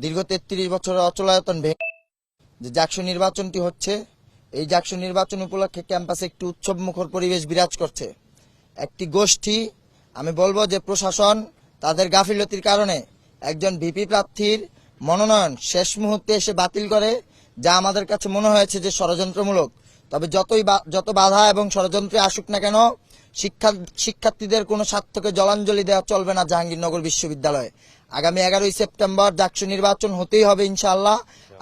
দীর্ঘ ৩৩ বছরের অচলায়তন ভেঙে যে জাকসু নির্বাচনটি হচ্ছে, এই জাকসু নির্বাচন উপলক্ষে ক্যাম্পাসে একটি উৎসবমুখর পরিবেশ বিরাজ করছে। একটি গোষ্ঠী, আমি বলবো যে প্রশাসন তাদের গাফিলতির কারণে একজন ভিপি প্রার্থীর মনোনয়ন শেষ মুহূর্তে এসে বাতিল করে, যা আমাদের কাছে মনে হয়েছে যে ষড়যন্ত্রমূলক। তবে যত বাধা এবং ষড়যন্ত্রে আসুক না কেন, শিক্ষার্থীদের কোনো স্বার্থকে জলাঞ্জলি দেওয়া চলবে না জাহাঙ্গীরনগর বিশ্ববিদ্যালয়ে। আগামী 11ই সেপ্টেম্বর জাকসু নির্বাচন হতেই হবে ইনশাআল্লাহ।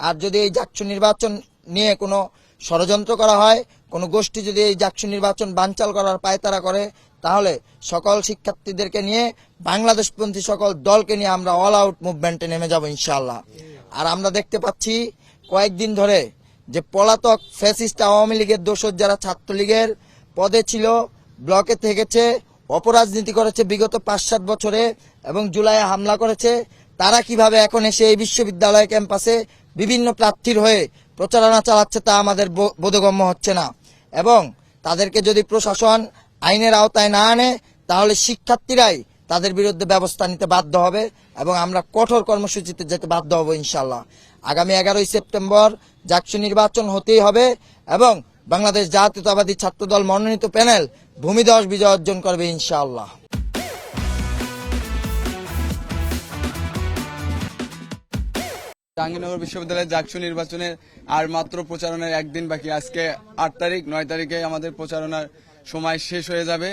আর যদি এই জাকসু নির্বাচন নিয়ে কোনো ষড়যন্ত্র করা হয়, কোনো গোষ্ঠী যদি এই জাকসু নির্বাচন বানচাল করার পায়তারা করে, তাহলে সকল শিক্ষার্থীদেরকে নিয়ে, বাংলাদেশপন্থী সকল দলকে নিয়ে আমরা অল আউট মুভমেন্টে নেমে যাব ইনশাআল্লাহ। আর আমরা দেখতে পাচ্ছি কয়েকদিন ধরে যে পলাতক ফ্যাসিস্ট আওয়ামী লীগের দোসর যারা ছাত্রলীগের পদে ছিল, ব্লকে থেকেছে, অপরাজনীতি করেছে বিগত ৫-৭ বছরে এবং জুলাইয়ে হামলা করেছে, তারা কিভাবে এখন এসে এই বিশ্ববিদ্যালয় ক্যাম্পাসে বিভিন্ন প্রার্থীর হয়ে প্রচারণা চালাচ্ছে তা আমাদের বোধগম্য হচ্ছে না। এবং তাদেরকে যদি প্রশাসন আইনের আওতায় না আনে, তাহলে শিক্ষার্থীরাই তাদের বিরুদ্ধে ব্যবস্থা নিতে বাধ্য হবে এবং আমরা কঠোর কর্মসূচিতে যেতে বাধ্য হব ইনশাআল্লাহ। আগামী 11ই সেপ্টেম্বর জাকসু নির্বাচন হতেই হবে এবং বাংলাদেশ জাতীয়তাবাদী ছাত্রদল মনোনীত প্যানেল ভূমিধস বিজয় অর্জন করবে ইনশাআল্লাহ। জাহাঙ্গীরনগর বিশ্ববিদ্যালয়ের জাকসু নির্বাচনের আর মাত্র প্রচারণার একদিন বাকি। আজকে 8 তারিখ, 9 তারিখে আমাদের প্রচারণার সময় শেষ হয়ে যাবে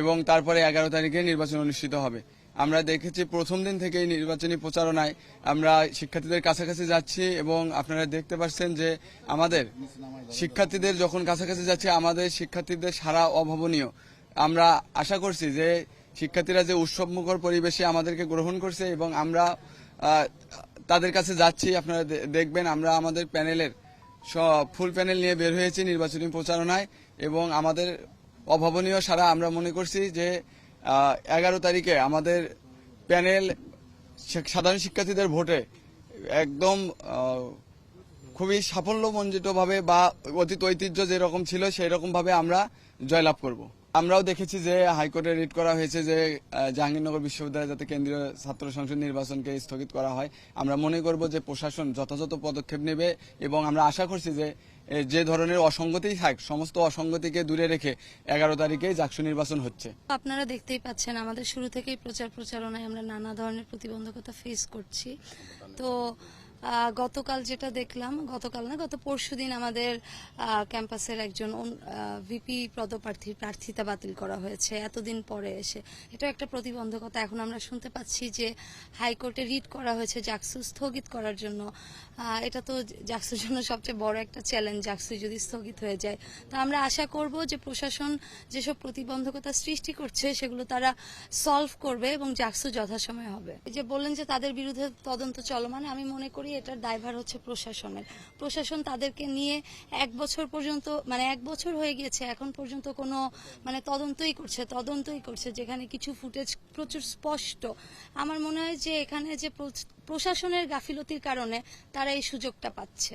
এবং তারপরে 11 তারিখে নির্বাচন অনুষ্ঠিত হবে। আমরা দেখেছি প্রথম দিন থেকে নির্বাচনী প্রচারণায় আমরা শিক্ষার্থীদের কাছাকাছি যাচ্ছি এবং আপনারা দেখতে পাচ্ছেন যে আমাদের শিক্ষার্থীদের যখন কাছাকাছি যাচ্ছে, আমাদের শিক্ষার্থীদের সারা অভাবনীয়। আমরা আশা করছি যে শিক্ষার্থীরা যে উৎসবমুখর পরিবেশে আমাদেরকে গ্রহণ করছে এবং আমরা তাদের কাছে যাচ্ছি। আপনারা দেখবেন আমরা আমাদের প্যানেলের ফুল প্যানেল নিয়ে বের হয়েছি নির্বাচনী প্রচারণায় এবং আমাদের অভাবনীয় সারা আমরা মনে করছি যে 11 তারিখে আমাদের প্যানেল সাধারণ শিক্ষার্থীদের ভোটে একদম খুবই সাফল্যমণ্ডিতভাবে বা অতীত ঐতিহ্য যেরকম ছিল সেই রকম ভাবে আমরা জয়লাভ করব। আমরাও দেখেছি যে হাইকোর্টে রিট করা হয়েছে যে জাহাঙ্গীরনগর বিশ্ববিদ্যালয়ে যাতে কেন্দ্রীয় ছাত্র সংসদ নির্বাচনকে স্থগিত করা হয়। আমরা মনে করব যে প্রশাসন যথাযথ পদক্ষেপ নেবে এবং আমরা আশা করছি যে ধরনের অসঙ্গতি থাক, সমস্ত অসঙ্গতিকে দূরে রেখে 11 তারিখে জাকসু নির্বাচন হচ্ছে। আপনারা দেখতেই পাচ্ছেন আমাদের শুরু থেকেই প্রচারণায় আমরা নানা ধরনের প্রতিবন্ধকতা ফেস করছি। তো গতকাল যেটা দেখলাম, গত পরশুদিন আমাদের ক্যাম্পাসের একজন ভিপি প্রার্থিতা বাতিল করা হয়েছে এতদিন পরে এসে। এটা একটা প্রতিবন্ধকতা। এখন আমরা শুনতে পাচ্ছি যে হাইকোর্টে রিট করা হয়েছে জাকসু স্থগিত করার জন্য। এটা তো জাকসুর জন্য সবচেয়ে বড় একটা চ্যালেঞ্জ, জাকসু যদি স্থগিত হয়ে যায়। তো আমরা আশা করব যে প্রশাসন যেসব প্রতিবন্ধকতা সৃষ্টি করছে সেগুলো তারা সলভ করবে এবং জাকসু যথাসময়ে হবে। এই যে বললেন যে তাদের বিরুদ্ধে তদন্ত চলমান, আমি মনে করি এটার দায়ভার হচ্ছে প্রশাসনের। প্রশাসন তাদেরকে নিয়ে 1 বছর পর্যন্ত, 1 বছর হয়ে গিয়েছে, এখন পর্যন্ত কোনো তদন্তই করছে, যেখানে কিছু ফুটেজ প্রচুর স্পষ্ট। আমার মনে হয় যে এখানে যে প্রশাসনের গাফিলতির কারণে তারা এই সুযোগটা পাচ্ছে।